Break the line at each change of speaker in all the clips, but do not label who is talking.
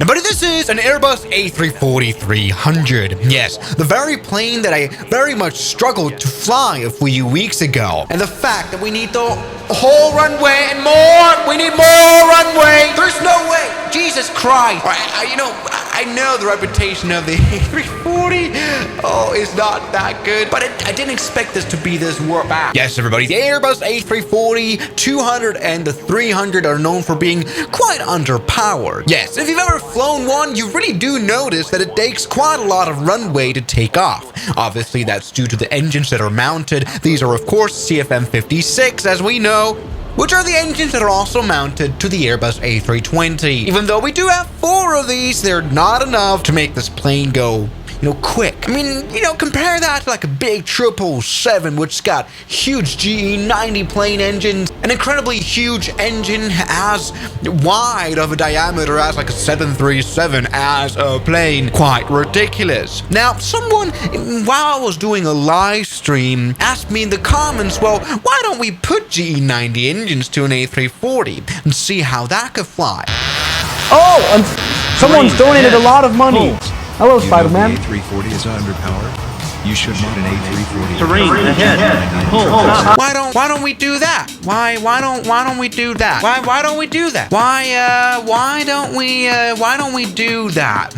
Now, buddy, this is an Airbus A340-300. Yes, the very plane that I very much struggled to fly a few weeks ago. And the fact that we need the whole runway and more! We need more runway! There's no way! Jesus Christ! I know the reputation of the A340 is not that good, but I didn't expect this to be this bad. Yes, everybody, the Airbus A340, 200, and the 300 are known for being quite underpowered. Yes, if you've ever flown one, you really do notice that it takes quite a lot of runway to take off. Obviously, that's due to the engines that are mounted. These are, of course, CFM56, as we know, which are the engines that are also mounted to the Airbus A320. Even though we do have 4 of these, they're not enough to make this plane go, quick. I mean, compare that to like a big 777, which got huge GE90 plane engines, an incredibly huge engine as wide of a diameter as like a 737 as a plane. Quite ridiculous. Now, someone, while I was doing a live stream, asked me in the comments, well, why don't we put GE90 engines to an A340 and see how that could fly?
Oh, and someone's donated a lot of money. Hello, Spider-Man.
The A340 is underpowered. You should mod an A340.
Terrain ahead.
Why don't we do that? Why don't we do that? Why don't we do that? Why don't we do that?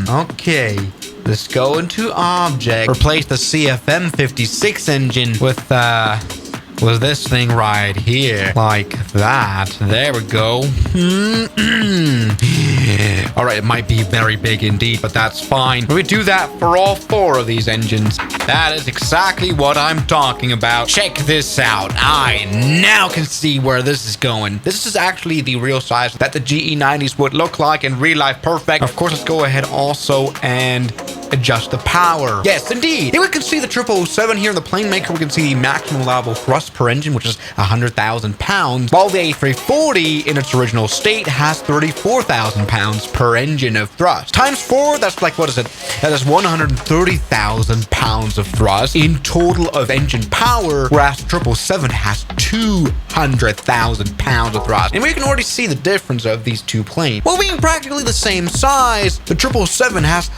Okay. Let's go into object. Replace the CFM56 engine with this thing right here, like that. There we go. All right, it might be very big indeed, but that's fine. We do that for all 4 of these engines. That is exactly what I'm talking about. Check this out. I now can see where this is going. This is actually the real size that the GE90s would look like in real life. Perfect. Of course, let's go ahead also and adjust the power. Yes, indeed. Here we can see the 777 here in the plane maker. We can see the maximum allowable thrust per engine, which is 100,000 pounds, while the A340 in its original state has 34,000 pounds per engine of thrust. Times 4, that's like, what is it? That is 130,000 pounds of thrust in total of engine power, whereas the 777 has 200,000 pounds of thrust. And we can already see the difference of these two planes. While being practically the same size, the 777 has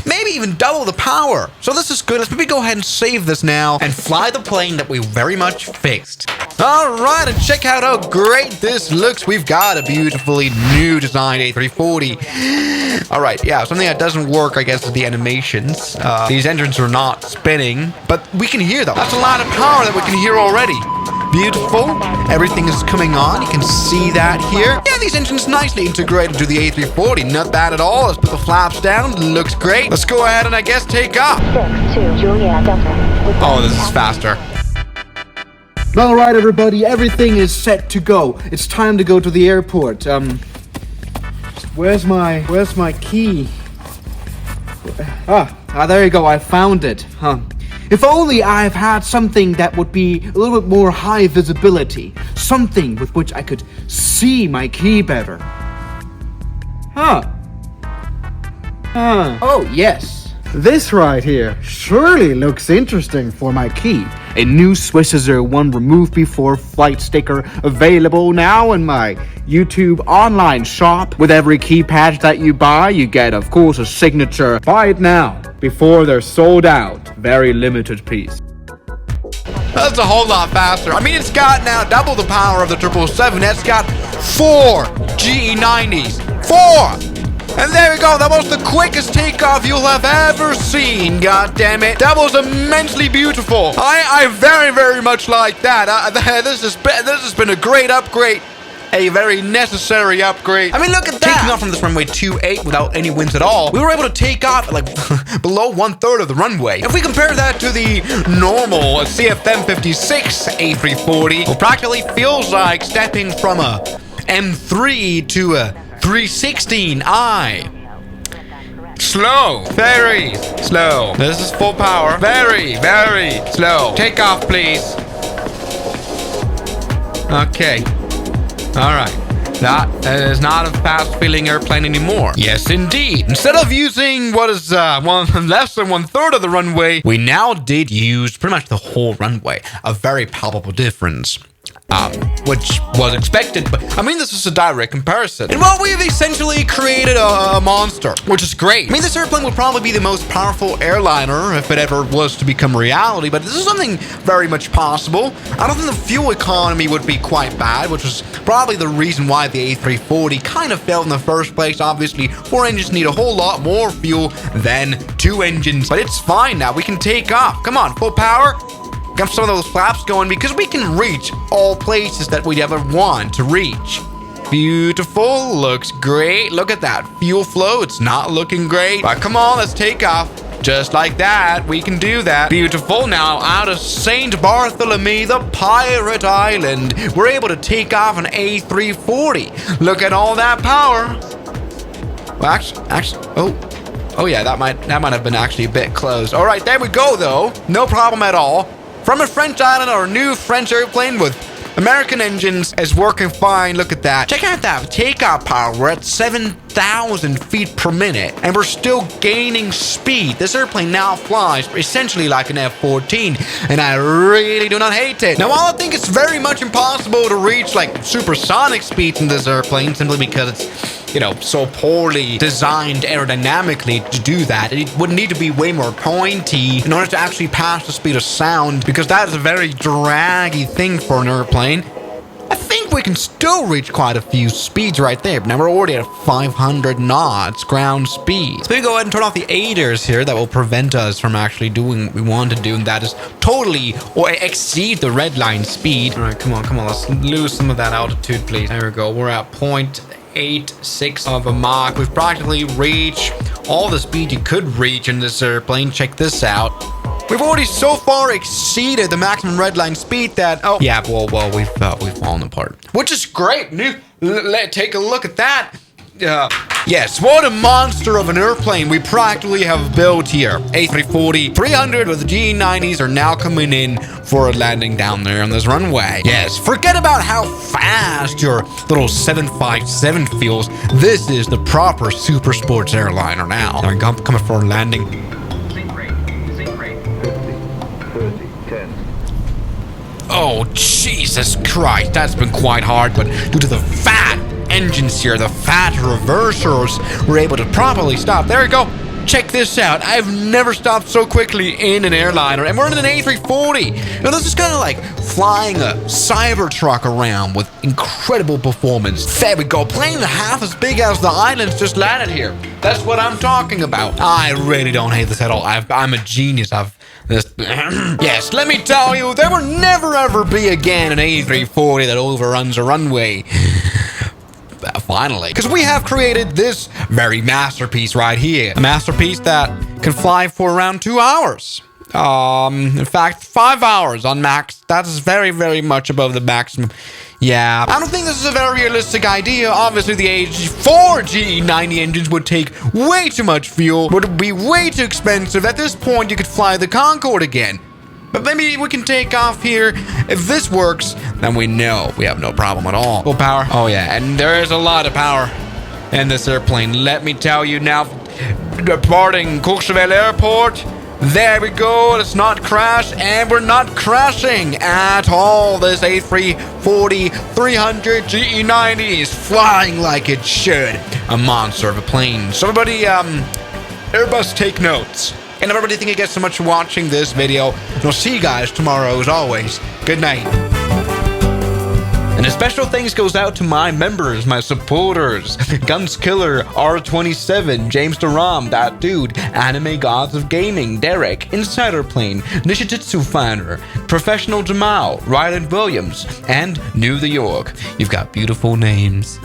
maybe even double the power. So this is good. Let's maybe go ahead and save this now and fly the plane that we very much fixed. All right, and check out how great this looks. We've got a beautifully new designed A340. All right, yeah, something that doesn't work, I guess, is the animations. These engines are not spinning, but we can hear them. That's a lot of power that we can hear already. Beautiful. Everything is coming on. You can see that here. Yeah, these engines nicely integrated to the A340. Not bad at all. Let's put the flaps down. Looks great. Let's go ahead and I guess take off. Oh, this is faster.
All right, everybody. Everything is set to go. It's time to go to the airport. Where's my key? There you go. I found it. If only I've had something that would be a little bit more high visibility. Something with which I could see my key better. Oh, yes. This right here surely looks interesting for my key. A new Swissazer 1 remove before flight sticker available now in my YouTube online shop. With every key patch that you buy, you get, of course, a signature. Buy it now before they're sold out. Very limited piece.
That's a whole lot faster. I mean, it's got now double the power of the 777. It's got 4 GE90s. 4! And there we go. That was the quickest takeoff you'll have ever seen. God damn it. That was immensely beautiful. I very, very much like that. This has been a great upgrade. A very necessary upgrade. I mean, look at that. Taking off from this runway 28 without any winds at all, we were able to take off at like below 1/3 of the runway. If we compare that to the normal CFM56 A340, well, practically feels like stepping from a M3 to a 316i. Slow. Very slow. This is full power. Very, very slow. Take off, please. Okay. All right. That is not a fast-feeling airplane anymore. Yes, indeed. Instead of using what is less than 1/3 of the runway, we now did use pretty much the whole runway. A very palpable difference. which was expected, but I mean, this is a direct comparison. And well, we've essentially created a monster, which is great. I mean, this airplane would probably be the most powerful airliner if it ever was to become reality, but this is something very much possible. I don't think the fuel economy would be quite bad, which was probably the reason why the A340 kind of failed in the first place. Obviously, 4 engines need a whole lot more fuel than 2 engines, but it's fine now. We can take off. Come on, full power. Get some of those flaps going because we can reach all places that we'd ever want to reach. Beautiful, looks great. Look at that fuel flow. It's not looking great, but come on, let's take off. Just like that, we can do that. Beautiful. Now out of St. Bartholomew, the pirate island, we're able to take off an A340. Look at all that power. Well, actually, oh yeah, that might have been actually a bit close. All right, there we go though. No problem at all. From a French island, our new French airplane with American engines is working fine. Look at that. Check out that takeoff power. We're at 7,000 feet per minute, and we're still gaining speed. This airplane now flies essentially like an F-14, and I really do not hate it. Now, while I think it's very much impossible to reach like supersonic speeds in this airplane, simply because it's, you know, so poorly designed aerodynamically to do that, it would need to be way more pointy in order to actually pass the speed of sound, because that is a very draggy thing for an airplane. I think we can still reach quite a few speeds right there. But now we're already at 500 knots ground speed. So we go ahead and turn off the aiders here that will prevent us from actually doing what we want to do, and that is totally or exceed the red line speed. All right, come on, let's lose some of that altitude, please. There we go. We're at 0.86 of a Mach. We've practically reached all the speed you could reach in this airplane. Check this out. We've already so far exceeded the maximum redline speed that, oh yeah, well, we've fallen apart, which is great. Take a look at that. Yes, what a monster of an airplane we practically have built here. A340, 300 with the GE90s are now coming in for a landing down there on this runway. Yes, forget about how fast your little 757 feels. This is the proper super sports airliner now. I'm coming for a landing. Oh, Jesus Christ, that's been quite hard, but due to the fat engines here, the fat reversers, we're able to properly stop. There we go. Check this out. I've never stopped so quickly in an airliner, and we're in an A340. Now, this is kind of like flying a Cybertruck around with incredible performance. There we go. Plane half as big as the islands just landed here. That's what I'm talking about. I really don't hate this at all. I'm a genius. Yes, let me tell you, there will never ever be again an A340 that overruns a runway. Finally, because we have created this very masterpiece right here. A masterpiece that can fly for around 2 hours. In fact, 5 hours on max. That is very, very much above the maximum. Yeah, I don't think this is a very realistic idea. Obviously, the H4 GE90 engines would take way too much fuel, would be way too expensive. At this point, you could fly the Concorde again. But maybe we can take off here. If this works, then we know we have no problem at all. Full power. Oh yeah, and there is a lot of power in this airplane. Let me tell you now, departing Courchevel Airport. There we go. Let's not crash, and we're not crashing at all. This A340 300 GE90 is flying like it should. A monster of a plane. So everybody, Airbus, take notes. And everybody, thank you guys so much for watching this video. And I'll see you guys tomorrow as always. Good night. And a special thanks goes out to my members, my supporters. Gunskiller, R27, James Deram, That Dude, Anime Gods of Gaming, Derek, Insider Plane, Nishijitsu Finder, Professional Jamal, Ryland Williams, and New the York. You've got beautiful names.